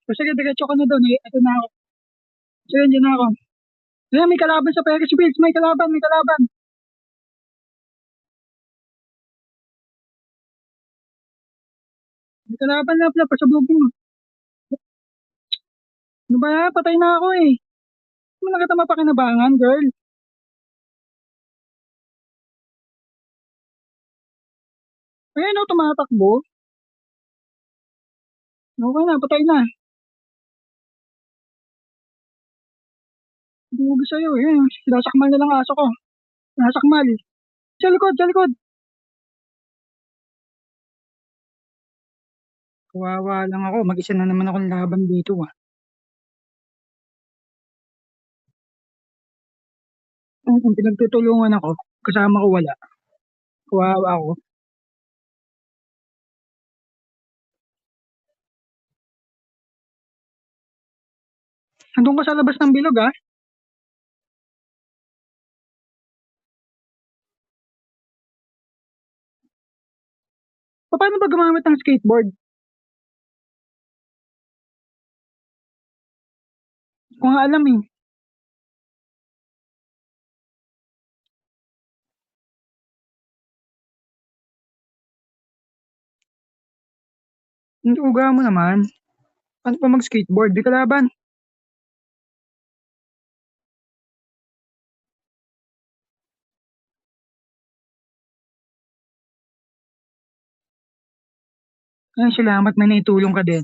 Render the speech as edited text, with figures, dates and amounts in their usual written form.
O sige, diretso ka na doon. Ito na ako. Sige, dyan na ako. Ayan, may kalaban sa Ferris wheels. May kalaban, may kalaban. May kalaban na pala, pasabugin mo. Ano ba yan? Patay na ako eh. Hindi mo na kita mapakinabangan, girl. Ayan o, tumatakbo. Okay na, patay na. Dugo sa'yo eh. Sinasakmal na lang aso ko. Sinasakmal. Sa likod, sa likod. Kawawa lang ako. Mag-isa na naman akong laban dito ah. Kung pinagtutulungan ako, kasama ko wala. Kawawa ako. Andun ka sa labas ng bilog ah. Paano ba gumamit ng skateboard? Kung nga alam eh. Hindi uga mo naman. Paano pa mag-skateboard? Di kalaban. Ay, salamat may naitulong ka din.